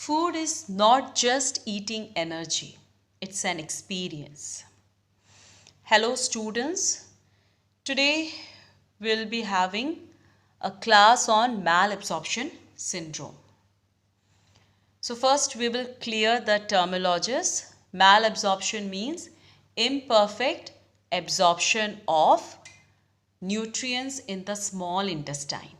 Food is not just eating energy, it's an experience. Hello, students. Today we'll be having a class on malabsorption syndrome. So, first we will clear the terminologies. Malabsorption means imperfect absorption of nutrients in the small intestine.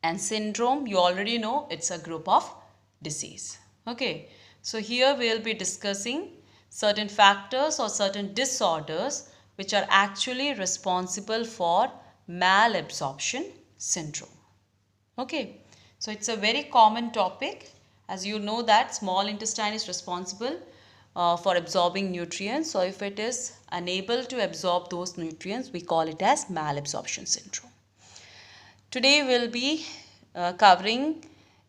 And syndrome, you already know, it's a group of disease. Okay, so here we'll be discussing certain factors or certain disorders which are actually responsible for malabsorption syndrome. Okay, so it's a very common topic. As you know that small intestine is responsible for absorbing nutrients. So if it is unable to absorb those nutrients, we call it as malabsorption syndrome. Today we'll be covering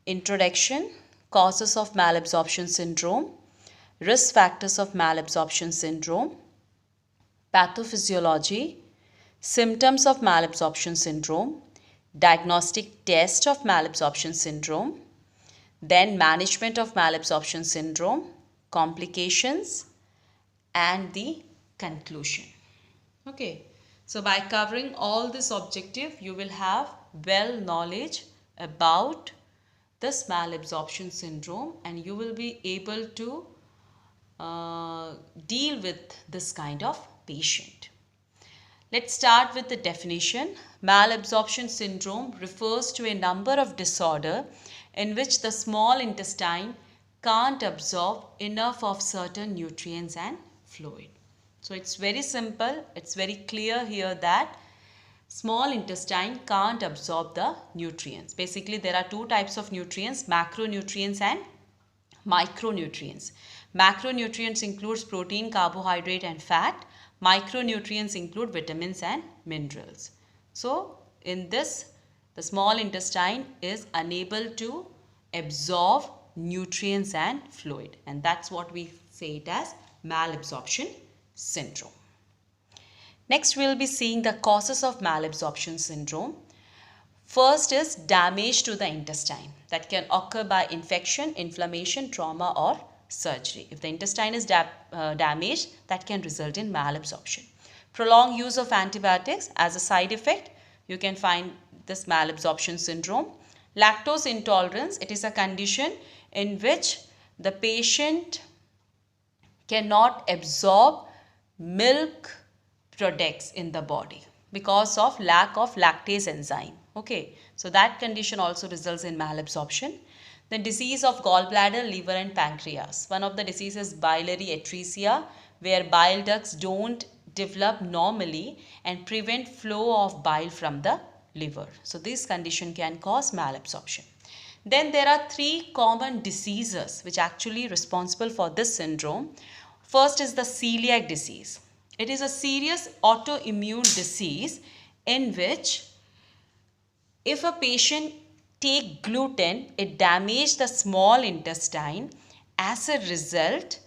introduction, causes of malabsorption syndrome, risk factors of malabsorption syndrome, pathophysiology, symptoms of malabsorption syndrome, diagnostic test of malabsorption syndrome, then management of malabsorption syndrome, complications, and the conclusion. Okay, so by covering all this objective, you will have well knowledge about this malabsorption syndrome and you will be able to deal with this kind of patient. Let's start with the definition. Malabsorption syndrome refers to a number of disorders in which the small intestine can't absorb enough of certain nutrients and fluid. So it's very simple, it's very clear here that small intestine can't absorb the nutrients. Basically, there are two types of nutrients, macronutrients and micronutrients. Macronutrients includes protein, carbohydrate and fat. Micronutrients include vitamins and minerals. So, in this, the small intestine is unable to absorb nutrients and fluid, and that's what we say it as malabsorption syndrome. Next, we'll be seeing the causes of malabsorption syndrome. First is damage to the intestine that can occur by infection, inflammation, trauma or surgery. If the intestine is damaged, that can result in malabsorption. Prolonged use of antibiotics as a side effect, you can find this malabsorption syndrome. Lactose intolerance, it is a condition in which the patient cannot absorb milk products in the body because of lack of lactase enzyme. Okay, so that condition also results in malabsorption. The disease of gallbladder, liver and pancreas. One of the diseases is biliary atresia, where bile ducts don't develop normally and prevent flow of bile from the liver. So this condition can cause malabsorption. Then there are three common diseases which are actually responsible for this syndrome. First is the celiac disease. It is a serious autoimmune disease in which if a patient take gluten, it damages the small intestine. As a result,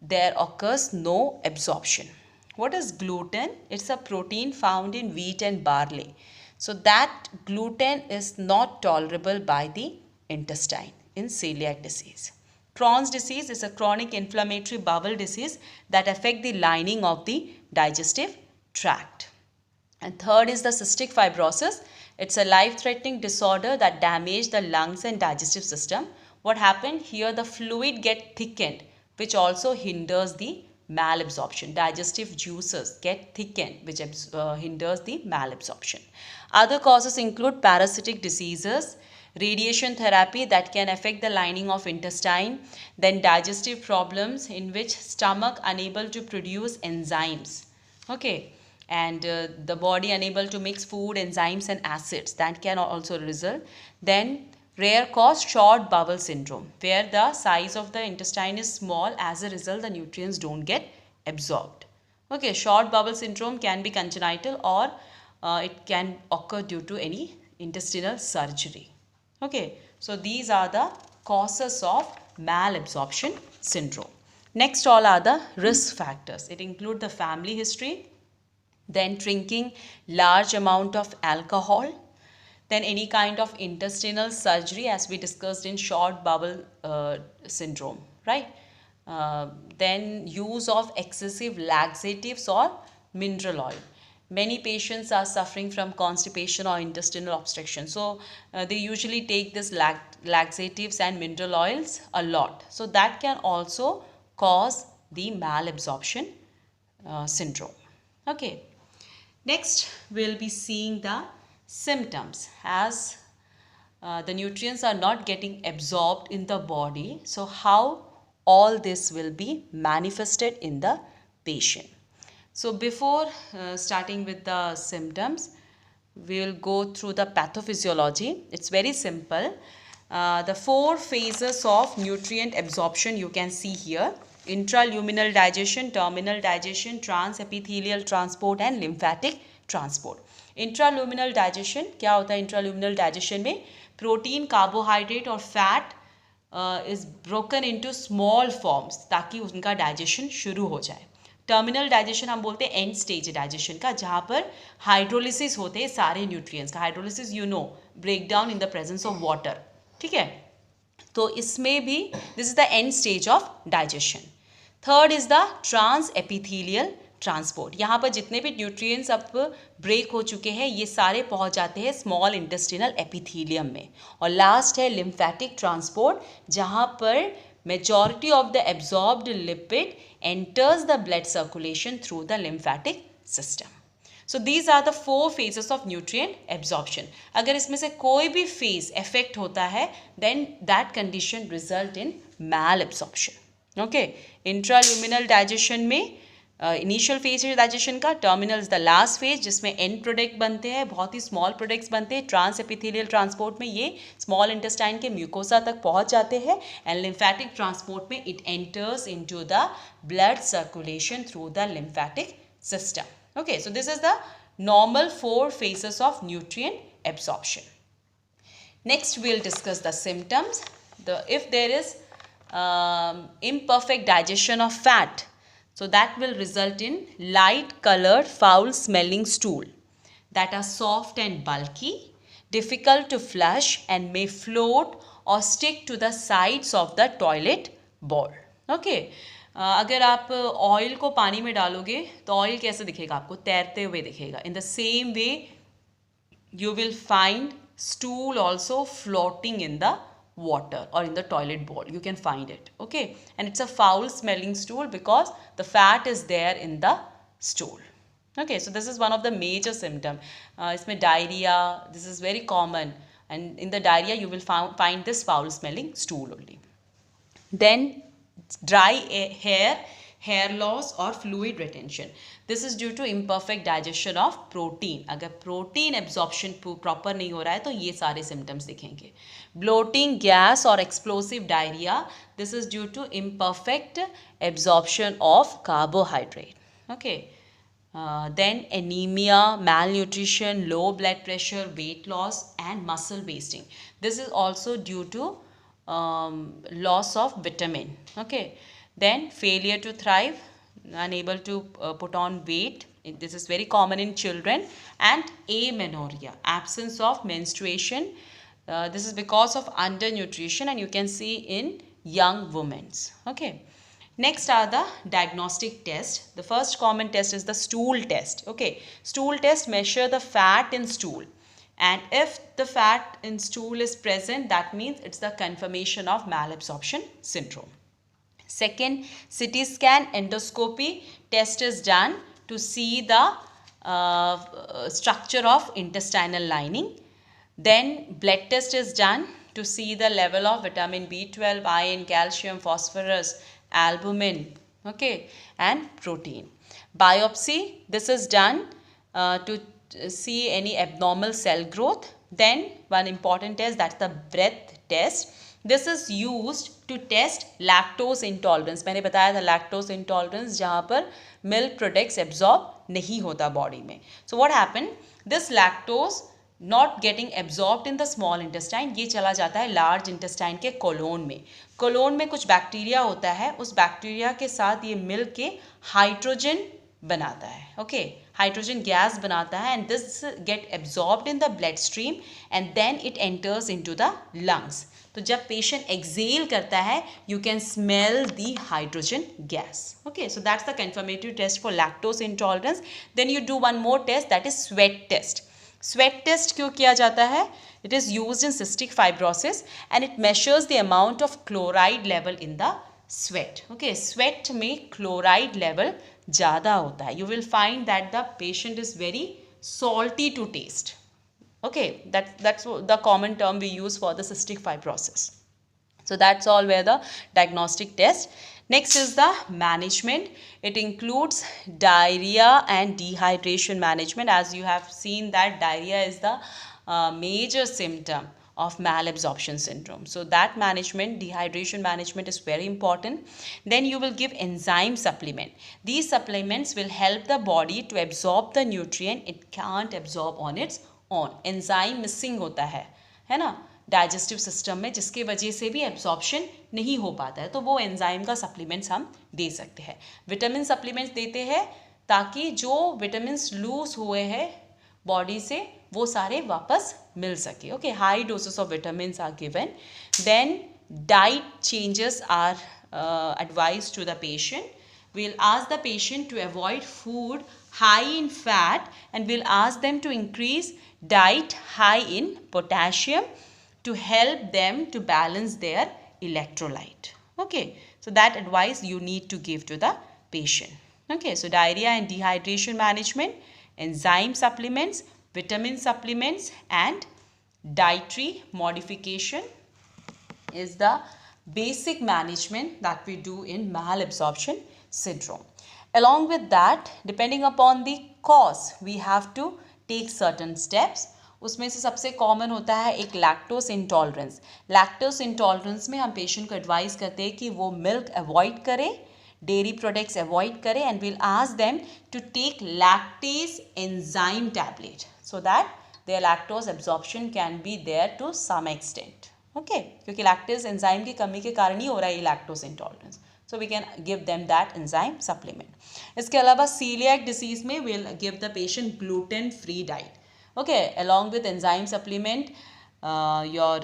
there occurs no absorption. What is gluten? It's a protein found in wheat and barley. So that gluten is not tolerable by the intestine in celiac disease. Crohn's disease is a chronic inflammatory bowel disease that affects the lining of the digestive tract. And third is the cystic fibrosis. It's a life-threatening disorder that damages the lungs and digestive system. What happened here? The fluid get thickened, which also hinders the malabsorption. Digestive juices get thickened, which hinders the malabsorption. Other causes include parasitic diseases, radiation therapy that can affect the lining of intestine, then digestive problems in which stomach unable to produce enzymes. Okay, and the body unable to mix food, enzymes and acids, that can also result. Then rare cause short bowel syndrome, where the size of the intestine is small, as a result the nutrients don't get absorbed. Okay, short bowel syndrome can be congenital or it can occur due to any intestinal surgery. Okay, so these are the causes of malabsorption syndrome. Next, all are the risk factors. It includes the family history, then drinking large amount of alcohol, Then any kind of intestinal surgery, as we discussed in short bowel syndrome, right? Then use of excessive laxatives or mineral oil. Many patients are suffering from constipation or intestinal obstruction. So they usually take this laxatives and mineral oils a lot. So that can also cause the malabsorption syndrome. Okay. Next, we'll be seeing the symptoms as the nutrients are not getting absorbed in the body. So how all this will be manifested in the patient. So before starting with the symptoms, we will go through the pathophysiology. It's very simple. The 4 phases of nutrient absorption you can see here: intraluminal digestion, terminal digestion, transepithelial transport and lymphatic transport. Intraluminal digestion क्या होता है? Intraluminal digestion में protein, carbohydrate और fat is broken into small forms ताकि उनका digestion शुरू हो जाए. टर्मिनल डाइजेशन हम बोलते हैं एंड स्टेज डाइजेशन का, जहाँ पर हाइड्रोलिसिस होते हैं सारे न्यूट्रिएंट्स का. Hydrolysis you know, break down in the presence of water. ठीक है, तो इसमें भी this is the end stage of digestion. Third is the trans epithelial transport. यहाँ पर जितने भी न्यूट्रिएंट्स अब ब्रेक हो चुके हैं ये सारे पहुँच जाते हैं स्मॉल इंटेस्टिनल एपिथेलियम में. और लास्ट है लिम्फैटिक ट्रांसपोर्ट, जहाँ पर majority of the absorbed lipid enters the blood circulation through the lymphatic system. So these are the 4 phases of nutrient absorption. अगर इसमें से कोई भी phase affect होता है then that condition result in malabsorption. Okay, intraluminal digestion में initial phase है digestion का, terminal is the last phase जिसमें एंड प्रोडक्ट बनते हैं, बहुत ही स्मॉल प्रोडक्ट्स बनते हैं. ट्रांस एपिथेलियल ट्रांसपोर्ट में ये स्मॉल इंटेस्टाइन के म्यूकोसा तक पहुंच जाते हैं. एंड लिम्फैटिक ट्रांसपोर्ट में it enters into the blood circulation through the lymphatic system. Okay, so this is the normal 4 phases of nutrient absorption. Next we'll discuss the symptoms. If there is imperfect digestion of fat, so that will result in light colored foul smelling stool that are soft and bulky, difficult to flush and may float or stick to the sides of the toilet bowl. Okay. अगर आप oil को पानी में डालोगे तो oil कैसे दिखेगा आपको? तैरते हुए दिखेगा. In the same way you will find stool also floating in the water or in the toilet bowl. You can find it. Okay, and it's a foul smelling stool because the fat is there in the stool. Okay, so this is one of the major symptom. इसमें diarrhea, this is very common, and in the diarrhea you will find this foul smelling stool only. Then dry hair loss or fluid retention. This is due to imperfect digestion of protein. अगर protein absorption proper नहीं हो रहा है तो ये सारे symptoms दिखेंगे. Bloating, gas or explosive diarrhea. This is due to imperfect absorption of carbohydrate. Okay. Then anemia, malnutrition, low blood pressure, weight loss and muscle wasting. This is also due to loss of vitamin. Okay. Then failure to thrive, unable to put on weight. This is very common in children. And amenorrhea, absence of menstruation. This is because of undernutrition and you can see in young women. Okay. Next are the diagnostic tests. The first common test is the stool test. Okay. Stool test measure the fat in stool. And if the fat in stool is present, that means it's the confirmation of malabsorption syndrome. Second, CT scan endoscopy test is done to see the structure of intestinal lining. Then blood test is done to see the level of vitamin B12, iron, calcium, phosphorus, albumin, okay, and protein. Biopsy, this is done to see any abnormal cell growth. Then one important test, that's the breath test. This is used to test lactose intolerance. मैंने बताया था lactose intolerance जहाँ पर milk products absorb नहीं होता body में. So what happened? This lactose not getting absorbed in the small intestine, ये चला जाता है large intestine के colon में. colon में कुछ बैक्टीरिया होता है, उस बैक्टीरिया के साथ ये मिल के हाइड्रोजन बनाता है. ओके, हाइड्रोजन गैस बनाता है, and this get absorbed in the blood stream and then it enters into the lungs. तो जब पेशेंट एक्सेल करता है, you can smell the hydrogen gas. Okay, so that's the confirmatory test for lactose intolerance. Then you do one more test, that is sweat test. Sweat test क्यों किया जाता है? It is used in cystic fibrosis and it measures the amount of chloride level in the sweat. Okay, sweat में chloride level ज़्यादा होता है. You will find that the patient is very salty to taste. Okay, that's the common term we use for the cystic fibrosis. So that's all where the diagnostic test. Next is the management. It includes diarrhea and dehydration management. As you have seen that diarrhea is the major symptom of malabsorption syndrome. So that management, dehydration management is very important. Then you will give enzyme supplement. These supplements will help the body to absorb the nutrient it can't absorb on its own. Enzyme missing होता है ना, digestive system में, जिसके वजह से भी absorption नहीं हो पाता है, तो वो एंजाइम का सप्लीमेंट्स हम दे सकते हैं. विटामिन सप्लीमेंट्स देते हैं ताकि जो विटामिन्स लूज हुए हैं बॉडी से वो सारे वापस मिल सके. Okay, high doses of vitamins are given. Then diet changes are advised to the patient. We'll ask the patient to avoid food high in fat and we'll ask them to increase diet high in potassium to help them to balance their electrolyte. Okay, so that advice you need to give to the patient. Okay, so diarrhea and dehydration management, enzyme supplements, vitamin supplements and dietary modification is the basic management that we do in malabsorption syndrome. Along with that, depending upon the cause, we have to take certain steps. उसमें से सबसे common होता है एक lactose intolerance. Lactose intolerance में हम patient को advice करते हैं कि वो मिल्क अवॉइड करे, डेयरी प्रोडक्ट्स अवॉइड करे, and will ask them to take lactase enzyme tablet so that their lactose absorption can be there to some extent. Okay, क्योंकि लैक्टेज एंजाइम की कमी के कारण ही हो रहा है ये lactose intolerance. So we can give them that enzyme supplement. इसके अलावा सीलियाक डिसीज में will give the patient gluten free diet. Okay, along with enzyme supplement, your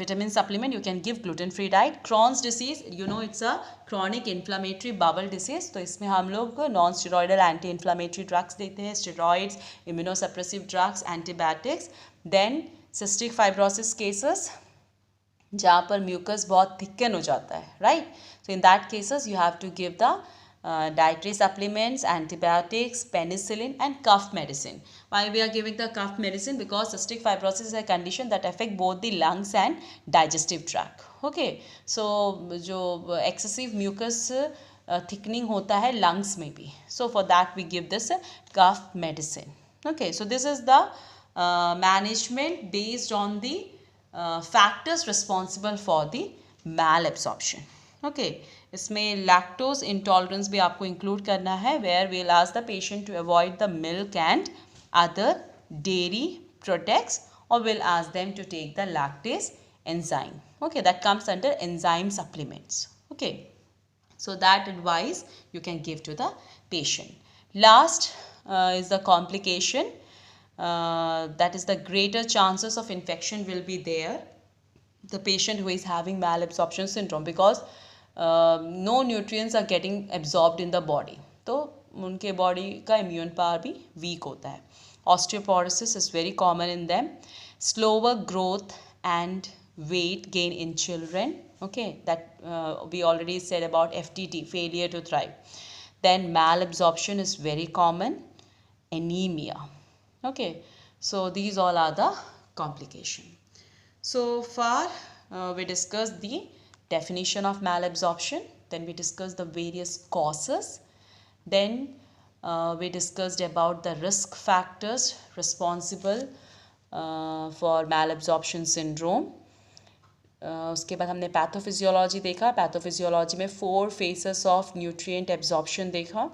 vitamin supplement, you can give gluten-free diet. Crohn's disease, you know, it's a chronic inflammatory bowel disease. तो इसमें हम लोग non-steroidal anti-inflammatory drugs देते हैं, steroids, immunosuppressive drugs, antibiotics. Then cystic fibrosis cases, जहाँ पर mucus बहुत thicken हो जाता है, right? So in that cases, you have to give the dietary supplements, antibiotics, penicillin and cough medicine. Why we are giving the cough medicine? Because cystic fibrosis is a condition that affect both the lungs and digestive tract. Okay, so जो excessive mucus thickening होता है lungs में भी. So for that we give this cough medicine. Okay, so this is the management based on the factors responsible for the malabsorption. Okay, इसमें lactose intolerance भी आपको include करना है, where we'll ask the patient to avoid the milk and other dairy products और will ask them to take the lactase enzyme. Okay, that comes under enzyme supplements. Okay, so that advice you can give to the patient. Last is the complication, that is the greater chances of infection will be there, the patient who is having malabsorption syndrome, because no nutrients are getting absorbed in the body. तो उनके body का immune power भी week होता है. Osteoporosis is very common in them. Slower growth and weight gain in children. Okay, that we already said about FTT, failure to thrive. Then malabsorption is very common. Anemia. Okay, so these all are the complications. So far we discussed the definition of malabsorption, then we discussed the various causes, then we discussed about the risk factors responsible for malabsorption syndrome. उसके बाद हमने pathophysiology देखा. Pathophysiology में 4 phases of nutrient absorption देखा.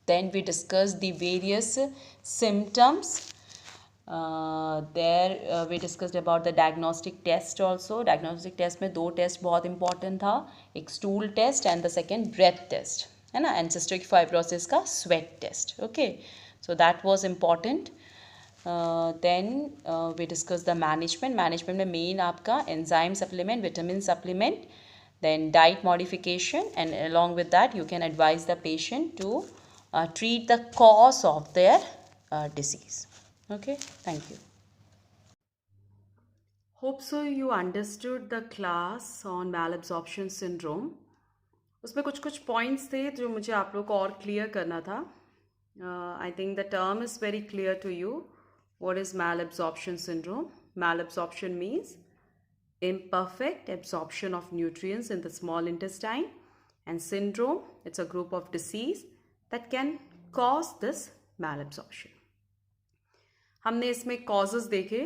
Then we discussed the various symptoms. There we discussed about the diagnostic test also. Diagnostic test में 2 test बहुत important था, एक stool test and the second breath test. है ना, and cystic fibrosis का sweat test. Okay, so that was important. Then we discuss the management में main आपका enzyme supplement, vitamin supplement, then diet modification, and along with that you can advise the patient to treat the cause of their disease. Okay, thank you. Hope so you understood the class on malabsorption syndrome. उसमें कुछ कुछ points थे जो मुझे आप लोग को और क्लियर करना था. I think the term is very clear to you. What is malabsorption syndrome? Malabsorption means imperfect absorption of nutrients in the small intestine, and syndrome, it's a group of disease that can cause this malabsorption. हमने इसमें causes देखे.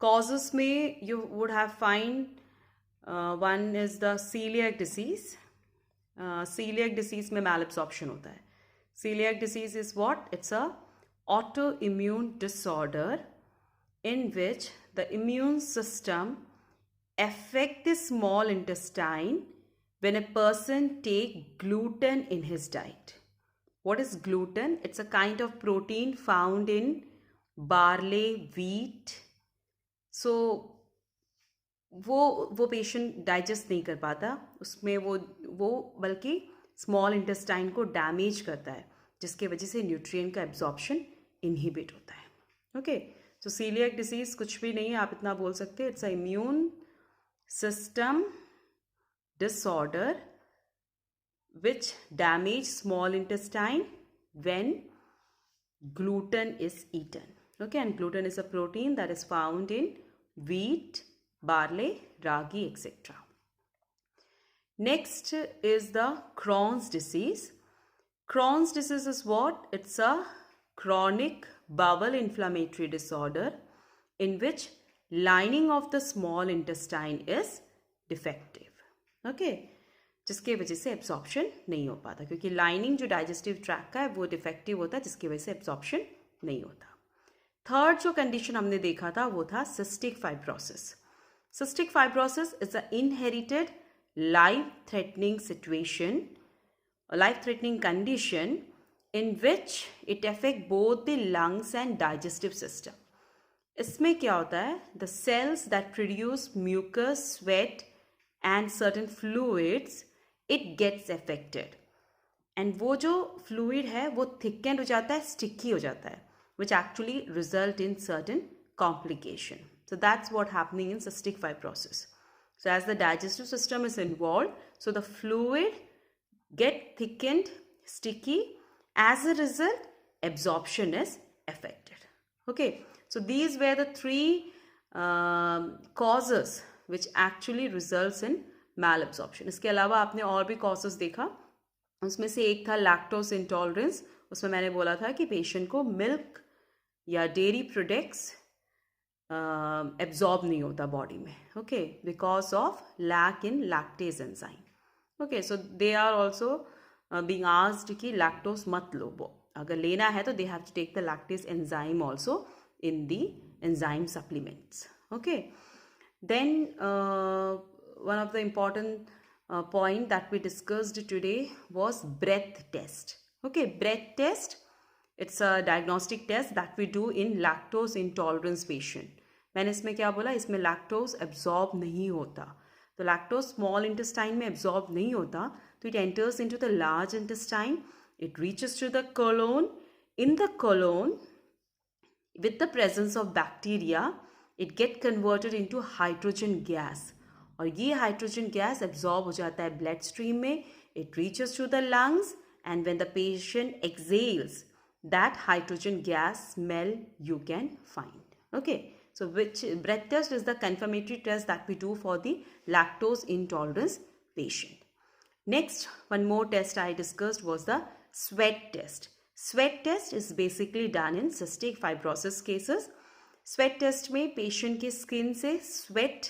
Causes में you would have find one is the celiac disease. Celiac disease में malabsorption होता है. Celiac disease is what? It's a autoimmune disorder in which the immune system affect the small intestine when a person take gluten in his diet. What is gluten? It's a kind of protein found in barley, wheat. So वो patient digest नहीं कर पाता, उसमें वो बल्कि small intestine को damage करता है, जिसके वजह से न्यूट्रिएंट का एब्जॉर्प्शन इनहिबिट होता है. ओके, सो सीलियक डिसीज कुछ भी नहीं है, आप इतना बोल सकते हैं, it's a immune system disorder which damage small intestine when gluten is eaten. Okay, and gluten is a protein that is found in wheat, barley, ragi, etc. Next is the Crohn's disease. Crohn's disease is what? It's a chronic bowel inflammatory disorder in which lining of the small intestine is defective. Okay, जिसके वजह से absorption नहीं हो पाता, क्योंकि lining जो digestive track का है वो डिफेक्टिव होता है, जिसकी वजह से एब्जॉर्प्शन नहीं होता. थर्ड जो कंडीशन हमने देखा था वो था cystic fibrosis. Cystic fibrosis is a inherited life threatening situation, life threatening condition in which it affect both the lungs and digestive system. इसमें क्या होता है? The cells that produce mucus, sweat and certain fluids, it gets affected, and वो जो fluid है वो thickened हो जाता है, स्टिकी हो जाता है, which actually result in certain complication. So that's what happening in cystic fibrosis. So as the digestive system is involved, so the fluid get thickened, sticky. As a result, absorption is affected. Okay. So these were the three causes which actually results in malabsorption. इसके अलावा आपने और भी causes देखा, उसमें से एक था lactose intolerance. उसमें मैंने बोला था कि पेशेंट को मिल्क या डेयरी प्रोडक्ट्स एब्जॉर्ब नहीं होता बॉडी में. Okay, because of lack in lactase enzyme. Okay, so they are also being asked कि लैक्टोज मत लो, अगर लेना है तो they have to take the lactase enzyme also in the enzyme supplements. Okay, then one of the important point that we discussed today was breath test. Okay, breath test, it's a diagnostic test that we do in lactose intolerance patient. मैंने इसमें क्या बोला? इसमें lactose absorb नहीं होता, तो lactose small intestine में absorb नहीं होता, तो it enters into the large intestine, it reaches to the colon. In the colon, with the presence of bacteria, it get converted into hydrogen gas, और ये hydrogen gas absorb हो जाता है blood stream में, it reaches to the lungs, and when the patient exhales, that hydrogen gas smell you can find. Okay, so which breath test is the confirmatory test that we do for the lactose intolerance patient. Next, one more test I discussed was the sweat test. Sweat test is basically done in cystic fibrosis cases. Sweat test में patient के skin से sweat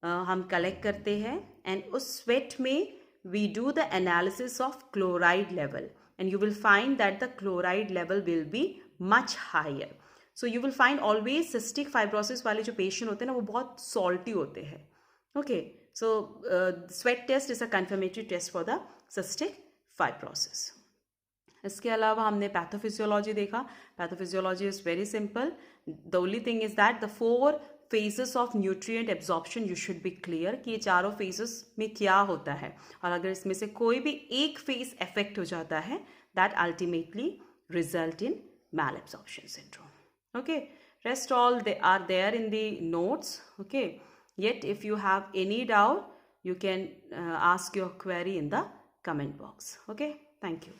हम collect करते हैं, and उस sweat में we do the analysis of chloride level, and you will find that the chloride level will be much higher. So you will find always cystic fibrosis वाले जो patient होते हैं ना, वो बहुत salty होते हैं. Okay, so sweat test is a confirmatory test for the cystic fibrosis. इसके अलावा हमने पैथोफिजियोलॉजी देखा. Pathophysiology is very simple. The only thing is that the 4 phases of nutrient absorption you should be clear कि ये चारों phases में क्या होता है, और अगर इसमें से कोई भी एक फेज इफेक्ट हो जाता है that ultimately result in malabsorption syndrome. Okay, rest all they are there in the notes. Okay, yet if you have any doubt you can ask your query in the comment box. Okay, thank you.